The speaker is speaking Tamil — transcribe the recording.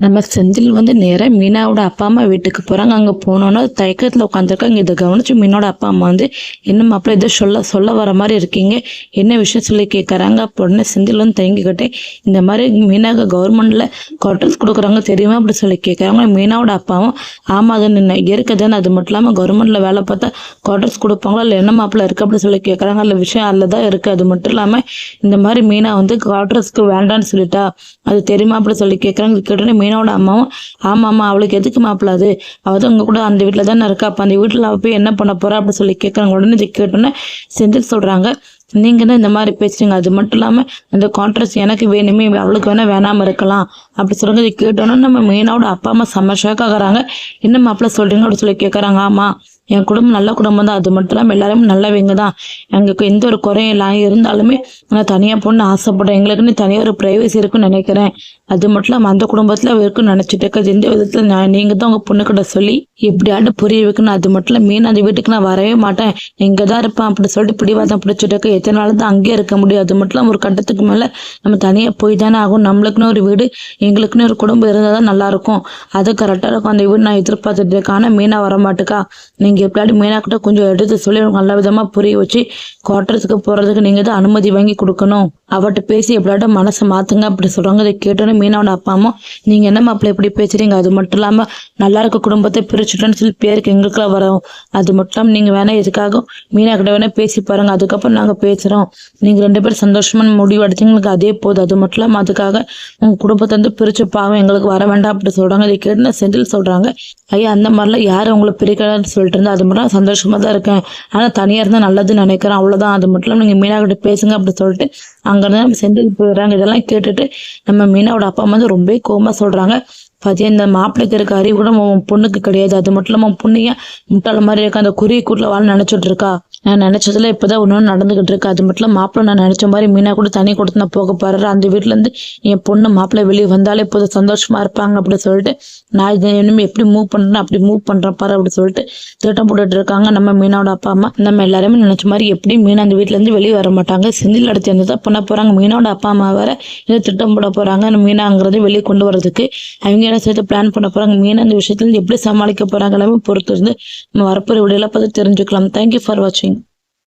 நம்ம செந்தில் வந்து நேராக மீனாவோட அப்பா அம்மா வீட்டுக்கு போகிறாங்க. அங்கே போனோன்னா தயக்கத்தில் உட்காந்துருக்காங்க. இதை கவனிச்சு மீனோட அப்பா அம்மா வந்து, என்ன மாப்பிள்ள ஏதோ சொல்ல சொல்ல வர மாதிரி இருக்கீங்க, என்ன விஷயம் சொல்லி கேட்குறாங்க. அப்போ உடனே செந்தில் வந்து தயங்கிக்கிட்டே, இந்த மாதிரி மீனாக கவர்மெண்ட்டில் குவார்ட்டர்ஸ் கொடுக்குறாங்க தெரியுமா அப்படி சொல்லி கேட்குறாங்க. மீனாவோட அப்பாவும் ஆமாம் அது நின்று இருக்குதுன்னு, அது மட்டும் இல்லாமல் கவர்மெண்ட்டில் வேலை பார்த்தா குவார்ட்டர்ஸ் கொடுப்பாங்களா இல்லை என்ன மாப்பிள்ள இருக்குது அப்படி சொல்லி கேட்குறாங்க. அதில் விஷயம் அதில் தான் இருக்குது. அது மட்டும் இல்லாமல் இந்த மாதிரி மீனா வந்து குவார்ட்டர்ஸ்க்கு வேண்டான்னு சொல்லிட்டா, அது தெரியுமா அப்படி சொல்லி கேட்குறாங்க. கேட்டோன்னே மீனோட அம்மாவும் ஆமாம்மா அவளுக்கு எதுக்கு மாப்பிள்ள, அது அவள் தான் உங்கள் கூட அந்த வீட்டில் தானே இருக்கா, அப்போ அந்த வீட்டில் அவள் போய் என்ன பண்ண போகிறா அப்படி சொல்லி கேட்குறாங்க. உடனே இது கேட்டோன்னே செந்தில் சொல்கிறாங்க, நீங்கள் தான் இந்த மாதிரி பேசுறீங்க, அது மட்டும் இல்லாமல் அந்த கான்ட்ராக்ட் எனக்கு வேணுமே, அவளுக்கு வேணால் வேணாமல் இருக்கலாம் அப்படி சொல்லுங்க. இது கேட்டோன்னா நம்ம மீனோட அப்பா அம்மா செம்ம ஷாக் ஆகுறாங்க. என்ன மாப்பிள்ள சொல்கிறீங்க அப்படி சொல்லி கேட்குறாங்க. ஆமாம் என் குடும்பம் நல்ல குடும்பம் தான், அது மட்டும் இல்லாமல் எல்லாருமே நல்லவங்க தான், எங்களுக்கு எந்த ஒரு குறையும் இல்லை, இருந்தாலுமே நான் தனியாக பொண்ணு ஆசைப்படுறேன், எங்களுக்குன்னு தனியாக ஒரு ப்ரைவசி இருக்குன்னு நினைக்கிறேன், அது மட்டும் இல்லாமல் அந்த குடும்பத்தில் இருக்குன்னு நினச்சிட்டு இருக்காது. எந்த விதத்தில் நீங்கள் தான் உங்கள் பொண்ணுக்கிட்ட சொல்லி எப்படியாட்டு புரிய வைக்கணும், அது மட்டும் இல்லை மீன் அந்த வீட்டுக்கு நான் வரவே மாட்டேன், இங்கே தான் இருப்பேன் அப்படி சொல்லிட்டு பிடிவாதம் பிடிச்சிட்டு இருக்க. எத்தனை நாள் தான் அங்கேயே இருக்க முடியும், அது மட்டும் இல்லாமல் ஒரு கட்டத்துக்கு மேலே நம்ம தனியாக போய் தானே ஆகும், நம்மளுக்குன்னு ஒரு வீடு எங்களுக்குன்னு ஒரு குடும்பம் இருந்தால் தான் நல்லாயிருக்கும், அது கரெக்டாக இருக்கும், அந்த வீடு நான் எதிர்பார்த்துட்டு இருக்கேன். ஆனால் மீனா வர மாட்டுக்கா, நீங்கள் எப்படியாவது மீனாக்கிட்ட கொஞ்சம் எடுத்து சொல்லி நல்ல விதமாக புரிய வச்சு குவார்ட்டர்ஸுக்கு போகிறதுக்கு நீங்கள் தான் அனுமதி வாங்கி கொடுக்கணும், அவட்ட பேசி எப்படியாட்டும் மனசை மாற்றுங்க அப்படி சொல்கிறாங்க. இதை கேட்டோன்னே மீனோட அப்பா அம்மா, நீங்கள் என்ன மாப்பிள்ளை இப்படி பேசுகிறீங்க, அது மட்டும் இல்லாமல் நல்லா இருக்க குடும்பத்தை பிரிச்சுட்டோன்னு சொல்லி பேருக்கு எங்களுக்குலாம் வரும், அது மட்டும் இல்லாமல் நீங்கள் வேணால் எதுக்காக மீனா கிட்ட வேணால் பேசி பாருங்கள், அதுக்கப்புறம் நாங்கள் பேசுகிறோம், நீங்கள் 2 பேரும் சந்தோஷமான முடிவு எடுத்தீங்களுக்கு அதே போதும், அது மட்டும் இல்லாமல் அதுக்காக உங்கள் குடும்பத்தை வந்து பிரிச்சு பாவம் எங்களுக்கு வர வேண்டாம் அப்படி சொல்கிறாங்க. இதை கேட்டு செந்தில் சொல்கிறாங்க, ஐயா அந்த மாதிரிலாம் யாரும் உங்களை பிரிக்கலான்னு சொல்லிட்டு இருந்தா, அது மட்டும் சந்தோஷமாக தான் இருக்கேன், ஆனால் தனியாக இருந்தால் நல்லதுன்னு நினைக்கிறேன், அவ்வளோதான், அது மட்டும் இல்லாமல் நீங்கள் மீனா கிட்ட பேசுங்க அப்படி சொல்லிட்டு அங்கேருந்து நம்ம செந்தில் போயிடுறாங்க. இதெல்லாம் கேட்டுட்டு நம்ம மீனாவோட அப்பா அம்மா வந்து ரொம்ப கோவமா சொல்கிறாங்க, பாத்தியா இந்த மாப்பிள்ளைக்கு இருக்க அறிவு கூட உன் பொண்ணுக்கு கிடையாது, அது மட்டும் இல்லாமல் உன் பொண்ணு ஏன் முட்டாள மாதிரி இருக்கா, அந்த குருவி கூட்டில் வாழ நினச்சிட்டு இருக்கா, நான் நினச்சதுல இப்போதான் ஒன்று நடந்துகிட்டு இருக்கு, அது மட்டும் இல்லாமல் மாப்பிள்ளை நான் நினச்ச மாதிரி மீனா கூட தனி கொடுத்து நான் போக போகிறேன், அந்த வீட்டிலேருந்து என் பொண்ணு மாப்பிள்ளை வெளியே வந்தாலே இப்போது சந்தோஷமா இருப்பாங்க அப்படி சொல்லிட்டு நான் இது இனிமேல் எப்படி மூவ் பண்ணுறேன் அப்படி மூவ் பண்ணுறேன் பாரு அப்படி சொல்லிட்டு திட்டம் போட்டுட்டு இருக்காங்க நம்ம மீனாவோட அப்பா அம்மா. நம்ம எல்லாருமே நினச்ச மாதிரி எப்படி மீனா அந்த வீட்டிலேருந்து வெளியே வர மாட்டாங்க, செந்தில் அடுத்து வந்து தான் பண்ண போகிறாங்க. மீனோட அப்பா அம்மா வேற ஏதோ திட்டம் போட போகிறாங்க மீனாங்கிறது வெளியே கொண்டு வரதுக்கு, அவங்க என்ன சேர்த்து பிளான் பண்ண போகிறாங்க. மீனா அந்த விஷயத்துலேருந்து எப்படி சமாளிக்க போகிறாங்க எல்லாமே பொறுத்து இருந்து நம்ம வரப்போகிற வீடியோல பார்த்து தெரிஞ்சுக்கலாம். தேங்க்யூ ஃபார் வாட்சிங்.